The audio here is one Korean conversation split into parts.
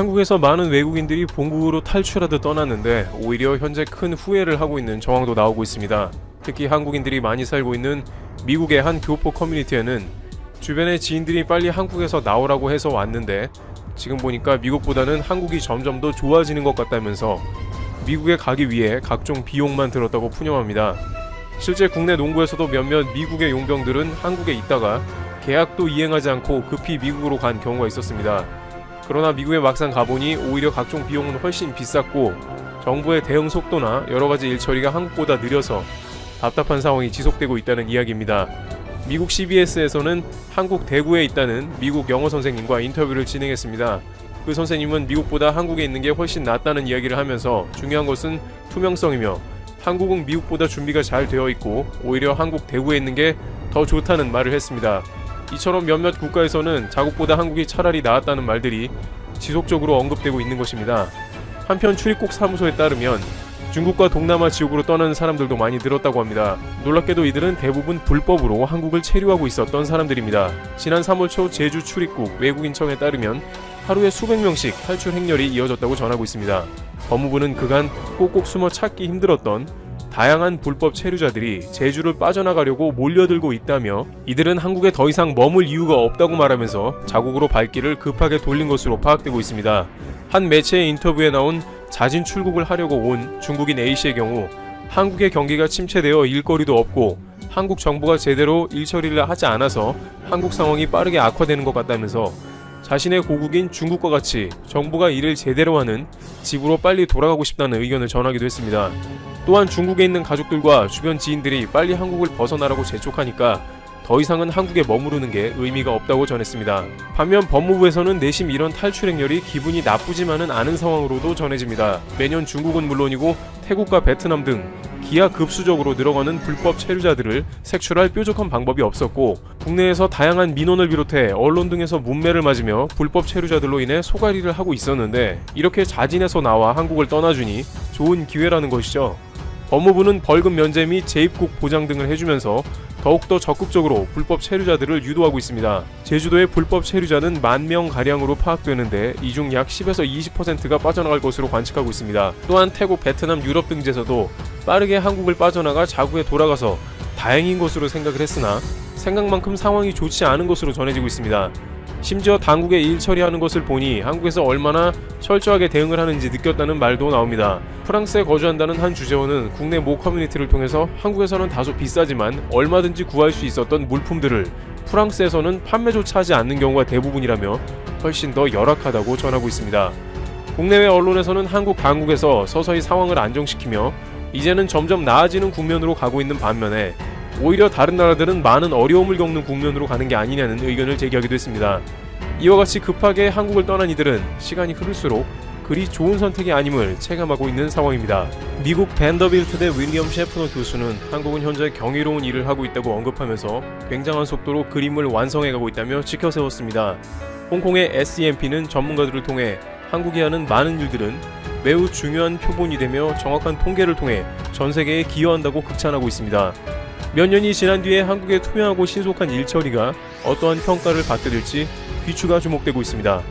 한국에서 많은 외국인들이 본국으로 탈출하듯 떠났는데 오히려 현재 큰 후회를 하고 있는 정황도 나오고 있습니다. 특히 한국인들이 많이 살고 있는 미국의 한 교포 커뮤니티에는 주변의 지인들이 빨리 한국에서 나오라고 해서 왔는데 지금 보니까 미국보다는 한국이 점점 더 좋아지는 것 같다면서 미국에 가기 위해 각종 비용만 들었다고 푸념합니다. 실제 국내 농구에서도 몇몇 미국의 용병들은 한국에 있다가 계약도 이행하지 않고 급히 미국으로 간 경우가 있었습니다. 그러나 미국에 막상 가보니 오히려 각종 비용은 훨씬 비쌌고 정부의 대응 속도나 여러가지 일처리가 한국보다 느려서 답답한 상황이 지속되고 있다는 이야기입니다. 미국 CBS에서는 한국 대구에 있다는 미국 영어 선생님과 인터뷰를 진행했습니다. 그 선생님은 미국보다 한국에 있는 게 훨씬 낫다는 이야기를 하면서 중요한 것은 투명성이며 한국은 미국보다 준비가 잘 되어 있고 오히려 한국 대구에 있는 게 더 좋다는 말을 했습니다. 이처럼 몇몇 국가에서는 자국보다 한국이 차라리 나았다는 말들이 지속적으로 언급되고 있는 것입니다. 한편 출입국 사무소에 따르면 중국과 동남아 지역으로 떠나는 사람들도 많이 늘었다고 합니다. 놀랍게도 이들은 대부분 불법으로 한국을 체류하고 있었던 사람들입니다. 지난 3월 초 제주 출입국 외국인청에 따르면 하루에 수백 명씩 탈출 행렬이 이어졌다고 전하고 있습니다. 법무부는 그간 꼭꼭 숨어 찾기 힘들었던 다양한 불법 체류자들이 제주를 빠져나가려고 몰려들고 있다며 이들은 한국에 더 이상 머물 이유가 없다고 말하면서 자국으로 발길을 급하게 돌린 것으로 파악되고 있습니다. 한 매체의 인터뷰에 나온 자진 출국을 하려고 온 중국인 A씨의 경우 한국의 경기가 침체되어 일거리도 없고 한국 정부가 제대로 일처리를 하지 않아서 한국 상황이 빠르게 악화되는 것 같다면서 자신의 고국인 중국과 같이 정부가 일을 제대로 하는 집으로 빨리 돌아가고 싶다는 의견을 전하기도 했습니다. 또한 중국에 있는 가족들과 주변 지인들이 빨리 한국을 벗어나라고 재촉하니까 더 이상은 한국에 머무르는 게 의미가 없다고 전했습니다. 반면 법무부에서는 내심 이런 탈출 행렬이 기분이 나쁘지만은 않은 상황으로도 전해집니다. 매년 중국은 물론이고 태국과 베트남 등 기하급수적으로 늘어가는 불법 체류자들을 색출할 뾰족한 방법이 없었고 국내에서 다양한 민원을 비롯해 언론 등에서 문매를 맞으며 불법 체류자들로 인해 소갈이를 하고 있었는데 이렇게 자진해서 나와 한국을 떠나주니 좋은 기회라는 것이죠. 법무부는 벌금 면제 및 재입국 보장 등을 해주면서 더욱더 적극적으로 불법 체류자들을 유도하고 있습니다. 제주도의 불법 체류자는 10,000명가량으로 파악되는데 이 중 약 10에서 20%가 빠져나갈 것으로 관측하고 있습니다. 또한 태국, 베트남, 유럽 등지에서도 빠르게 한국을 빠져나가 자국에 돌아가서 다행인 것으로 생각을 했으나 생각만큼 상황이 좋지 않은 것으로 전해지고 있습니다. 심지어 당국에 일 처리하는 것을 보니 한국에서 얼마나 철저하게 대응을 하는지 느꼈다는 말도 나옵니다. 프랑스에 거주한다는 한 주재원은 국내 모 커뮤니티를 통해서 한국에서는 다소 비싸지만 얼마든지 구할 수 있었던 물품들을 프랑스에서는 판매조차 하지 않는 경우가 대부분이라며 훨씬 더 열악하다고 전하고 있습니다. 국내외 언론에서는 한국 당국에서 서서히 상황을 안정시키며 이제는 점점 나아지는 국면으로 가고 있는 반면에 오히려 다른 나라들은 많은 어려움을 겪는 국면으로 가는 게 아니냐는 의견을 제기하기도 했습니다. 이와 같이 급하게 한국을 떠난 이들은 시간이 흐를수록 그리 좋은 선택이 아님을 체감하고 있는 상황입니다. 미국 밴더빌트대 윌리엄 셰프너 교수는 한국은 현재 경이로운 일을 하고 있다고 언급하면서 굉장한 속도로 그림을 완성해가고 있다며 지켜세웠습니다. 홍콩의 SEMP는 전문가들을 통해 한국이 하는 많은 일들은 매우 중요한 표본이 되며 정확한 통계를 통해 전 세계에 기여한다고 극찬하고 있습니다. 몇 년이 지난 뒤에 한국의 투명하고 신속한 일처리가 어떠한 평가를 받게 될지 귀추가 주목되고 있습니다.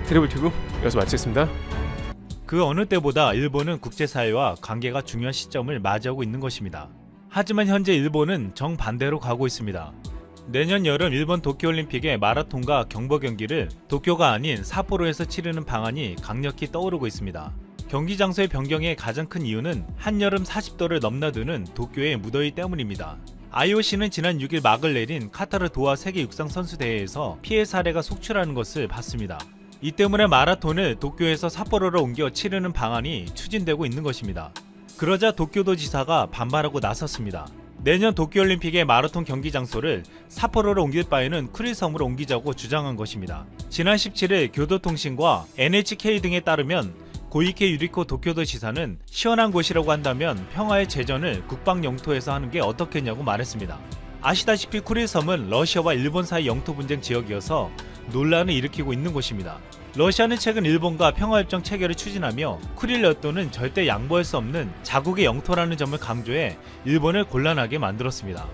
트래블튜브 여기서 마치겠습니다. 그 어느 때보다 일본은 국제사회와 관계가 중요한 시점을 맞이하고 있는 것입니다. 하지만 현재 일본은 정반대로 가고 있습니다. 내년 여름 일본 도쿄올림픽의 마라톤과 경보 경기를 도쿄가 아닌 삿포로에서 치르는 방안이 강력히 떠오르고 있습니다. 경기 장소의 변경의 가장 큰 이유는 한여름 40도를 넘나드는 도쿄의 무더위 때문입니다. IOC는 지난 6일 막을 내린 카타르 도하 세계 육상 선수 대회에서 피해 사례가 속출하는 것을 봤습니다. 이 때문에 마라톤을 도쿄에서 삿포로로 옮겨 치르는 방안이 추진되고 있는 것입니다. 그러자 도쿄도 지사가 반발하고 나섰습니다. 내년 도쿄올림픽의 마라톤 경기 장소를 삿포로로 옮길 바에는 쿠릴섬으로 옮기자고 주장한 것입니다. 지난 17일 교도통신과 NHK 등에 따르면 고이케 유리코 도쿄도 지사는 시원한 곳이라고 한다면 평화의 재전을 국방 영토에서 하는 게 어떻겠냐고 말했습니다. 아시다시피 쿠릴섬은 러시아와 일본 사이 영토 분쟁 지역이어서 논란을 일으키고 있는 곳입니다. 러시아는 최근 일본과 평화협정 체결을 추진하며 쿠릴 열도는 절대 양보할 수 없는 자국의 영토라는 점을 강조해 일본을 곤란하게 만들었습니다.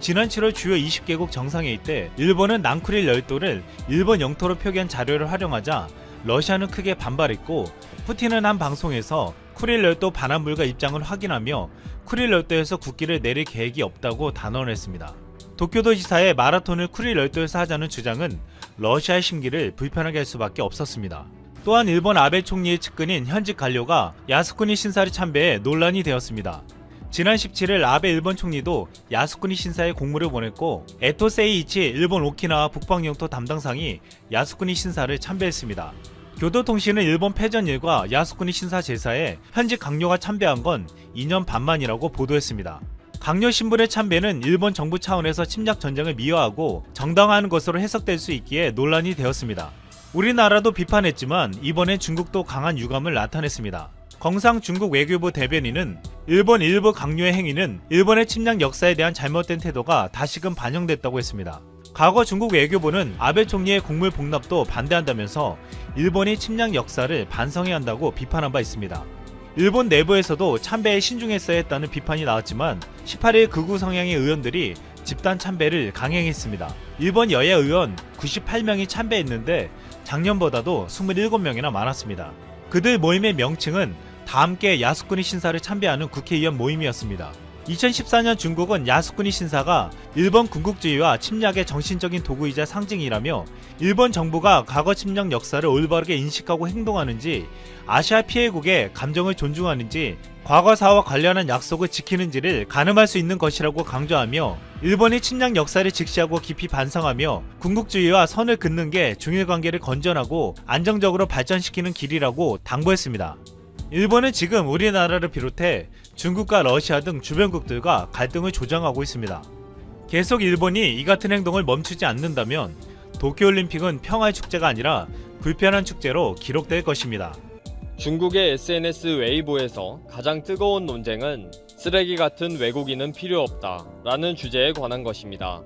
지난 7월 주요 20개국 정상회의 때 일본은 낭쿠릴 열도를 일본 영토로 표기한 자료를 활용하자 러시아는 크게 반발했고 푸틴은 한 방송에서 쿠릴 열도 반환불가 입장을 확인하며 쿠릴 열도에서 국기를 내릴 계획이 없다고 단언했습니다. 도쿄도지사의 마라톤을 쿠릴 열도에서 하자는 주장은 러시아의 심기를 불편하게 할 수밖에 없었습니다. 또한 일본 아베 총리의 측근인 현직 관료가 야스쿠니 신사를 참배해 논란이 되었습니다. 지난 17일 아베 일본 총리도 야스쿠니 신사에 공물을 보냈고 에토 세이이치 일본 오키나와 북방영토 담당상이 야스쿠니 신사를 참배했습니다. 교도통신은 일본 패전일과 야스쿠니 신사 제사에 현직 강요가 참배한 건 2년 반 만이라고 보도했습니다. 강요 신분의 참배는 일본 정부 차원에서 침략 전쟁을 미화하고 정당화하는 것으로 해석될 수 있기에 논란이 되었습니다. 우리나라도 비판했지만 이번엔 중국도 강한 유감을 나타냈습니다. 경상 중국 외교부 대변인은 일본 일부 강요의 행위는 일본의 침략 역사에 대한 잘못된 태도가 다시금 반영됐다고 했습니다. 과거 중국 외교부는 아베 총리의 공물 복납도 반대한다면서 일본이 침략 역사를 반성해야 한다고 비판한 바 있습니다. 일본 내부에서도 참배에 신중했어야 했다는 비판이 나왔지만 18일 극우 성향의 의원들이 집단 참배를 강행했습니다. 일본 여야 의원 98명이 참배했는데 작년보다도 27명이나 많았습니다. 그들 모임의 명칭은 다 함께 야스쿠니 신사를 참배하는 국회의원 모임이었습니다. 2014년 중국은 야스쿠니 신사가 일본 군국주의와 침략의 정신적인 도구이자 상징이라며 일본 정부가 과거 침략 역사를 올바르게 인식하고 행동하는지, 아시아 피해국의 감정을 존중하는지, 과거사와 관련한 약속을 지키는지를 가늠할 수 있는 것이라고 강조하며 일본이 침략 역사를 직시하고 깊이 반성하며 군국주의와 선을 긋는 게 중일관계를 건전하고 안정적으로 발전시키는 길이라고 당부했습니다. 일본은 지금 우리나라를 비롯해 중국과 러시아 등 주변국들과 갈등을 조장하고 있습니다. 계속 일본이 이 같은 행동을 멈추지 않는다면 도쿄올림픽은 평화의 축제가 아니라 불편한 축제로 기록될 것입니다. 중국의 SNS 웨이보에서 가장 뜨거운 논쟁은 쓰레기 같은 외국인은 필요 없다 라는 주제에 관한 것입니다.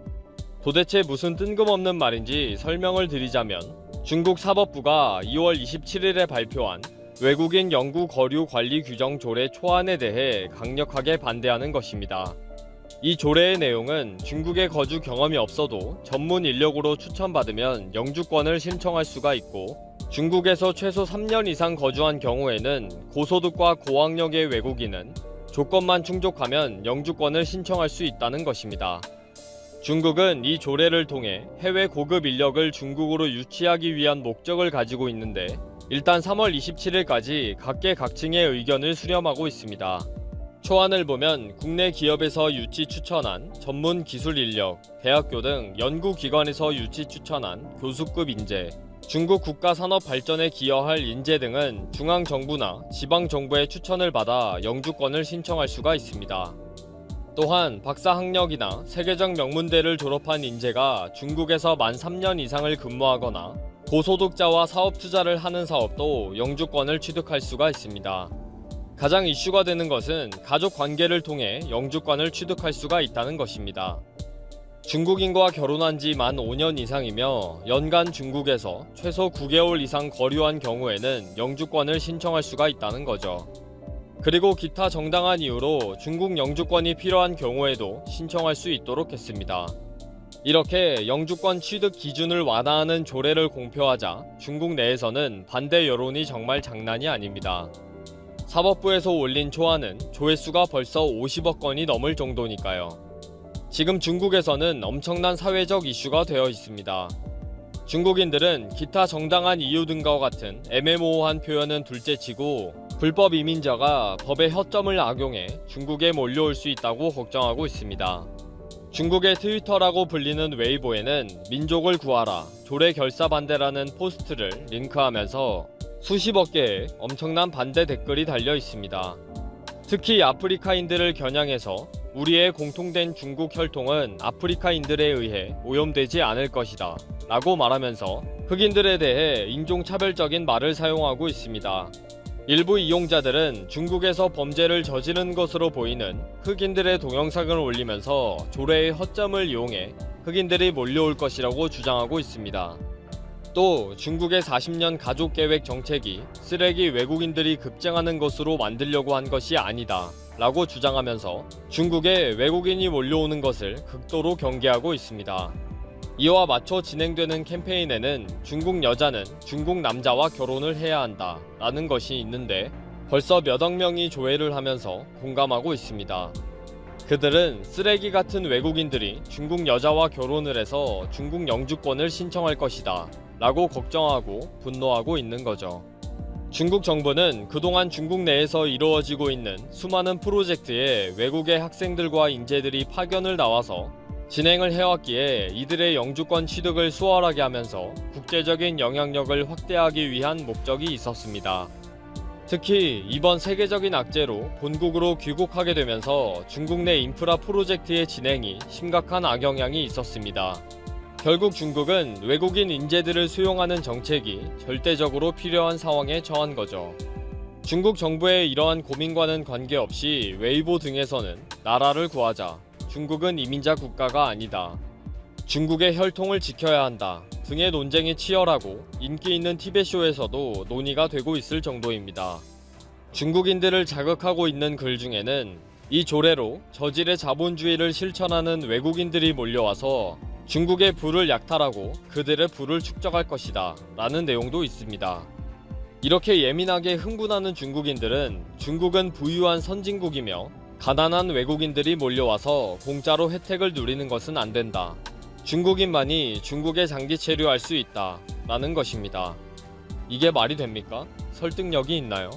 도대체 무슨 뜬금없는 말인지 설명을 드리자면 중국 사법부가 2월 27일에 발표한 외국인 영구 거류 관리 규정 조례 초안에 대해 강력하게 반대하는 것입니다. 이 조례의 내용은 중국에 거주 경험이 없어도 전문 인력으로 추천받으면 영주권을 신청할 수가 있고 중국에서 최소 3년 이상 거주한 경우에는 고소득과 고학력의 외국인은 조건만 충족하면 영주권을 신청할 수 있다는 것입니다. 중국은 이 조례를 통해 해외 고급 인력을 중국으로 유치하기 위한 목적을 가지고 있는데 일단 3월 27일까지 각계각층의 의견을 수렴하고 있습니다. 초안을 보면 국내 기업에서 유치 추천한 전문 기술 인력, 대학교 등 연구기관에서 유치 추천한 교수급 인재, 중국 국가 산업 발전에 기여할 인재 등은 중앙정부나 지방정부의 추천을 받아 영주권을 신청할 수가 있습니다. 또한 박사 학력이나 세계적 명문대를 졸업한 인재가 중국에서 만 3년 이상을 근무하거나 고소득자와 사업 투자를 하는 사업도 영주권을 취득할 수가 있습니다. 가장 이슈가 되는 것은 가족 관계를 통해 영주권을 취득할 수가 있다는 것입니다. 중국인과 결혼한 지 만 5년 이상이며 연간 중국에서 최소 9개월 이상 거류한 경우에는 영주권을 신청할 수가 있다는 거죠. 그리고 기타 정당한 이유로 중국 영주권이 필요한 경우에도 신청할 수 있도록 했습니다. 이렇게 영주권 취득 기준을 완화하는 조례를 공표하자 중국 내에서는 반대 여론이 정말 장난이 아닙니다. 사법부에서 올린 초안은 조회수가 벌써 50억 건이 넘을 정도니까요. 지금 중국에서는 엄청난 사회적 이슈가 되어 있습니다. 중국인들은 기타 정당한 이유 등과 같은 애매모호한 표현은 둘째치고 불법 이민자가 법의 허점을 악용해 중국에 몰려올 수 있다고 걱정하고 있습니다. 중국의 트위터라고 불리는 웨이보에는 민족을 구하라, 조례 결사 반대라는 포스트를 링크하면서 수십억 개의 엄청난 반대 댓글이 달려 있습니다. 특히 아프리카인들을 겨냥해서 우리의 공통된 중국 혈통은 아프리카인들에 의해 오염되지 않을 것이다 라고 말하면서 흑인들에 대해 인종차별적인 말을 사용하고 있습니다. 일부 이용자들은 중국에서 범죄를 저지른 것으로 보이는 흑인들의 동영상을 올리면서 조례의 허점을 이용해 흑인들이 몰려올 것이라고 주장하고 있습니다. 또 중국의 40년 가족계획 정책이 쓰레기 외국인들이 급증하는 것으로 만들려고 한 것이 아니다 라고 주장하면서 중국에 외국인이 몰려오는 것을 극도로 경계하고 있습니다. 이와 맞춰 진행되는 캠페인에는 중국 여자는 중국 남자와 결혼을 해야 한다 라는 것이 있는데 벌써 몇억 명이 조회를 하면서 공감하고 있습니다. 그들은 쓰레기 같은 외국인들이 중국 여자와 결혼을 해서 중국 영주권을 신청할 것이다 라고 걱정하고 분노하고 있는 거죠. 중국 정부는 그동안 중국 내에서 이루어지고 있는 수많은 프로젝트에 외국의 학생들과 인재들이 파견을 나와서 진행을 해왔기에 이들의 영주권 취득을 수월하게 하면서 국제적인 영향력을 확대하기 위한 목적이 있었습니다. 특히 이번 세계적인 악재로 본국으로 귀국하게 되면서 중국 내 인프라 프로젝트의 진행이 심각한 악영향이 있었습니다. 결국 중국은 외국인 인재들을 수용하는 정책이 절대적으로 필요한 상황에 처한 거죠. 중국 정부의 이러한 고민과는 관계없이 웨이보 등에서는 나라를 구하자, 중국은 이민자 국가가 아니다, 중국의 혈통을 지켜야 한다 등의 논쟁이 치열하고 인기 있는 티벳쇼에서도 논의가 되고 있을 정도입니다. 중국인들을 자극하고 있는 글 중에는 이 조례로 저질의 자본주의를 실천하는 외국인들이 몰려와서 중국의 부를 약탈하고 그들의 부를 축적할 것이다 라는 내용도 있습니다. 이렇게 예민하게 흥분하는 중국인들은 중국은 부유한 선진국이며 가난한 외국인들이 몰려와서 공짜로 혜택을 누리는 것은 안 된다, 중국인만이 중국에 장기 체류할 수 있다 라는 것입니다. 이게 말이 됩니까? 설득력이 있나요?